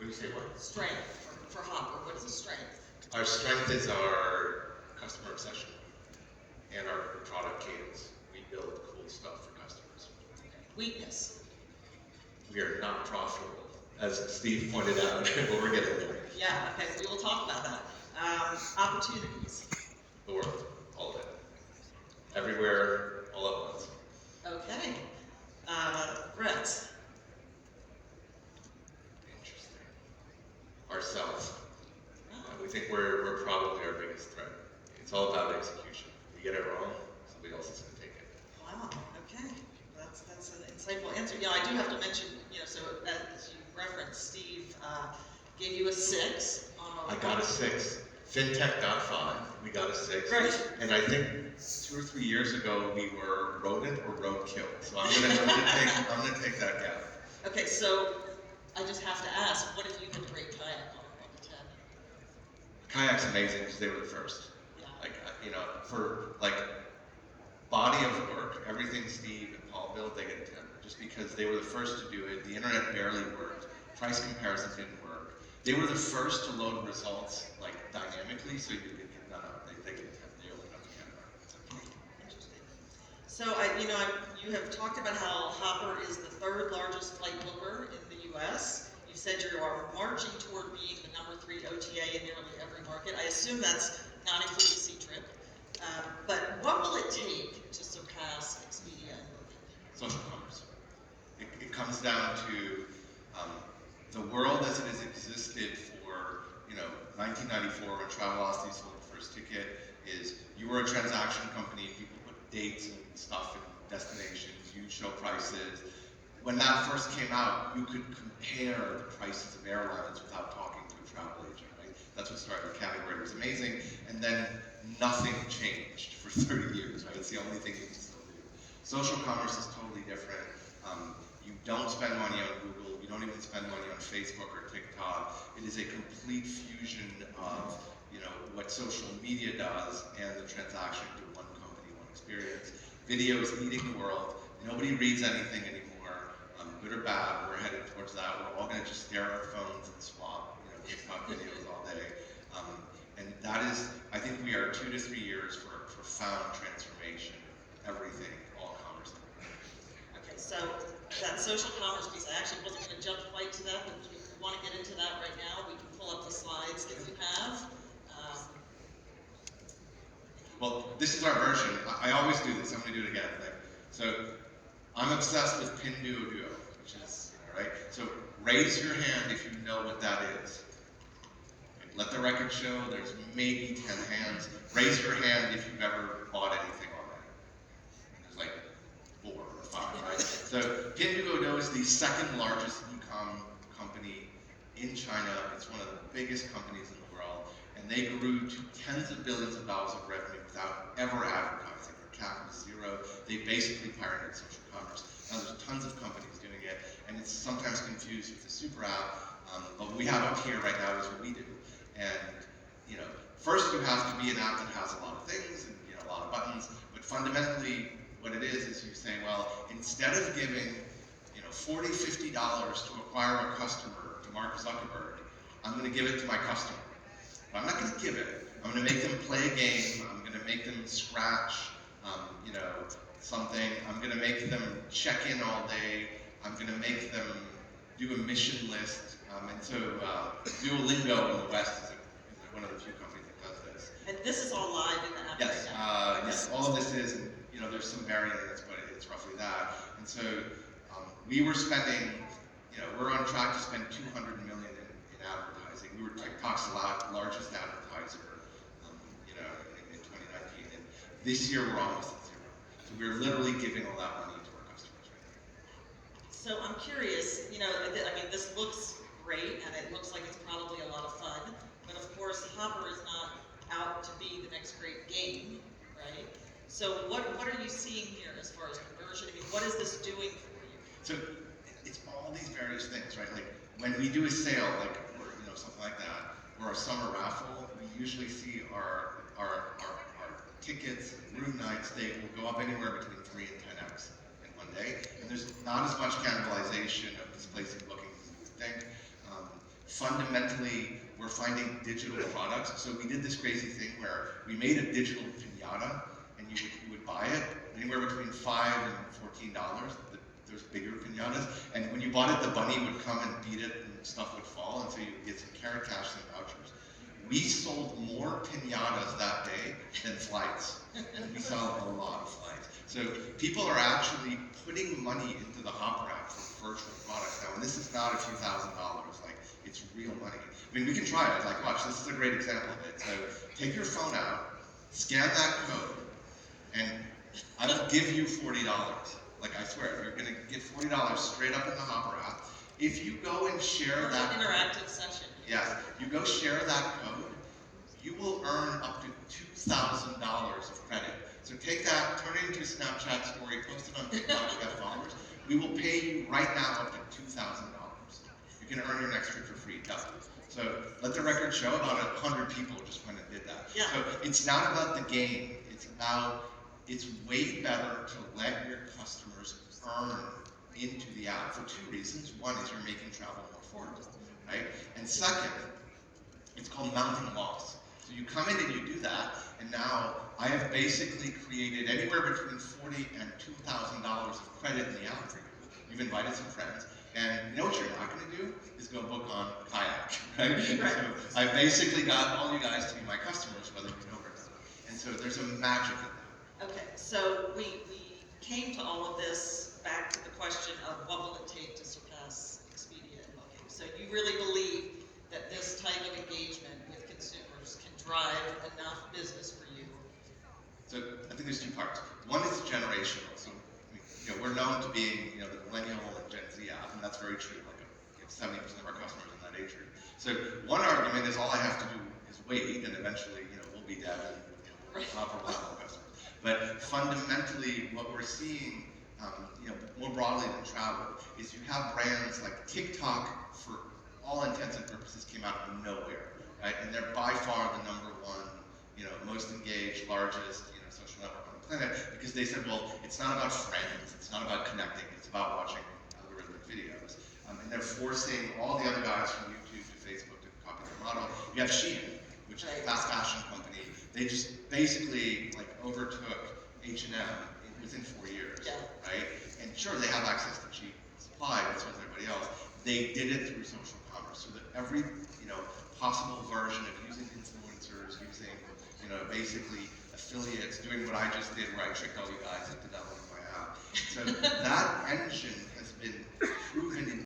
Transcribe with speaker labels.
Speaker 1: you say what?
Speaker 2: Strength for Hopper. What is the strength?
Speaker 1: Our strength is our customer obsession and our product cadence. We build cool stuff for customers.
Speaker 2: Okay. Weakness.
Speaker 1: We are not profitable, as Steve pointed out, but we're getting there.
Speaker 2: Yeah, okay, we will talk about that. Opportunities.
Speaker 1: The world, all of it. Everywhere, all at once.
Speaker 2: Okay. Threats.
Speaker 1: Interesting. Ourselves.
Speaker 2: Oh.
Speaker 1: We think we're probably our biggest threat. It's all about execution. If you get it wrong, somebody else is going to take it.
Speaker 2: Wow, okay. That's an insightful answer. Yeah, I do have to mention, so as you referenced, Steve gave you a 6 on
Speaker 1: I got a 6. FinTech got 5. We got a 6.
Speaker 2: Right.
Speaker 1: And I think 2 or 3 years ago we were rodent or roadkill. So I'm gonna take that gap.
Speaker 2: Okay, so I just have to ask, what if you had to rate kayak on 1 to 10?
Speaker 1: Kayak's amazing because they were the first.
Speaker 2: Yeah.
Speaker 1: For body of work, everything Steve and Paul built, they get a 10. Just because they were the first to do it. The internet barely worked. Price comparison didn't work. They were the first to load results dynamically, so you could get they get a 10. They only got the 10.
Speaker 2: Interesting. So you have talked about how Hopper is the 3rd largest flight booker in the U.S. You said you are marching toward being the number 3 OTA in nearly every market. I assume that's not including C-Trip. But what will it take to surpass Expedia and Booking?
Speaker 1: Social commerce. It comes down to the world as it has existed for 1994 when Travelocity sold the first ticket. Is you were a transaction company, people put dates and stuff and destinations, you show prices. When that first came out, you could compare the prices of airlines without talking to a travel agent, right? That's what started the category. It was amazing, and then nothing changed for 30 years, right? It's the only thing you can still do. Social commerce is totally different. You don't spend money on Google, you don't even spend money on Facebook or TikTok. It is a complete fusion of what social media does and the transaction to one company, one experience. Video is eating the world. Nobody reads anything anymore, good or bad. We're headed towards that. We're all going to just stare at our phones and swap TikTok videos all day. And that is, I think we are 2 to 3 years for a profound transformation. Everything, all commerce.
Speaker 2: Okay, so that social commerce piece, I actually wasn't going to jump right to that, but if you want to get into that right now, we can pull up the slides that you have.
Speaker 1: Well, this is our version. I always do this. I'm going to do it again. So I'm obsessed with Pinduoduo, which is, right? So raise your hand if you know what that is. Let the record show there's maybe 10 hands. Raise your hand if you've ever bought anything on there. There's 4 or 5, right? So Pinduoduo is the 2nd largest e-com company in China. It's one of the biggest companies in the world. And they grew to tens of billions of dollars of revenue without ever advertising. Their CAC was 0. They basically pioneered social commerce. Now there's tons of companies doing it, and it's sometimes confused with the super app. But what we have up here right now is what we do. And first you have to be an app that has a lot of things and a lot of buttons. But fundamentally, what it is you say, well, instead of giving $40, $50 to acquire a customer to Mark Zuckerberg, I'm going to give it to my customer. But I'm not going to give it. I'm going to make them play a game. I'm going to make them scratch, something. I'm going to make them check in all day. I'm going to make them do a mission list. And so Duolingo in the West is one of the few companies that does this.
Speaker 2: And this is all live in the app
Speaker 1: yes,
Speaker 2: right now?
Speaker 1: Yes, all of this is, and there's some variants, but it's roughly that. And so we were spending, we're on track to spend $200 million in advertising. We were TikTok's largest advertiser, in 2019. And this year we're almost at 0. So we're literally giving all that money to our customers right now.
Speaker 2: So I'm curious, this looks great, and it looks like it's probably a lot of fun. But of course, Hopper is not out to be the next great game, right? So what are you seeing here as far as conversion? What is this doing for you?
Speaker 1: So it's all these various things, right? When we do a sale, or something like that, or a summer raffle, we usually see our tickets, room nights, they will go up anywhere between 3 and 10x in one day. And there's not as much cannibalization of displacing bookings as you would think. Fundamentally, we're finding digital products. So we did this crazy thing where we made a digital pinata, and you would buy it anywhere between $5 and $14. There's bigger pinatas, and when you bought it, the bunny would come and beat it, and stuff would fall, and so you would get some carrot cash and vouchers. We sold more pinatas that day than flights. We sold a lot of flights. So people are actually putting money into the Hopper app for virtual products now, and this is not a few $1,000s, like it's real money. I mean, we can try it, like watch, this is a great example of it. So take your phone out, scan that code, and I will give you $40. Like I swear, you're gonna get $40 straight up in the Hopper app. If you go and share that
Speaker 2: interactive session.
Speaker 1: Yes, you go share that code, you will earn up to $2,000 of credit. So take that, turn it into a Snapchat story, post it on TikTok, you have followers. We will pay you right now up to $2,000. You can earn your next trip for free. Done. So let the record show about 100 people just went and did that.
Speaker 2: Yeah.
Speaker 1: So it's not about the game. It's way better to let your customers earn into the app for two reasons. One is you're making travel more affordable, right? And second, it's called mounting loss. So you come in and you do that, and now I have basically created anywhere between $40 and $2,000 of credit in the app for you. You've invited some friends, and you know what you're not going to do is go book on Kayak, right?
Speaker 2: Right.
Speaker 1: So I basically got all you guys to be my customers, whether you know or not. And so there's a magic in that.
Speaker 2: Okay, so we came to all of this back to the question of what will it take to surpass Expedia and Booking. So you really believe that this type of engagement with consumers can drive enough business for you?
Speaker 1: So I think there's two parts. One is generational. So we're known to being the millennial and Gen Z app, and that's very true. Like 70% of our customers in that age group. So one argument is all I have to do is wait, and eventually we'll be dead and we'll have more customers. But fundamentally, what we're seeing, more broadly than travel, is you have brands like TikTok, for all intents and purposes, came out of nowhere, right? And they're by far the number one, most engaged, largest, social network on the planet, because they said, well, it's not about friends, it's not about connecting, it's about watching algorithmic videos. And they're forcing all the other guys from YouTube to Facebook to copy their model. You have Shein, which is a fast fashion company. They just basically overtook H&M within 4 years, right? And sure, they have access to cheap supply, as well as everybody else. They did it through social commerce, so that every possible version of using influencers, using basically affiliates, doing what I just did, where I tricked all you guys into downloading my app. So that engine has been proven in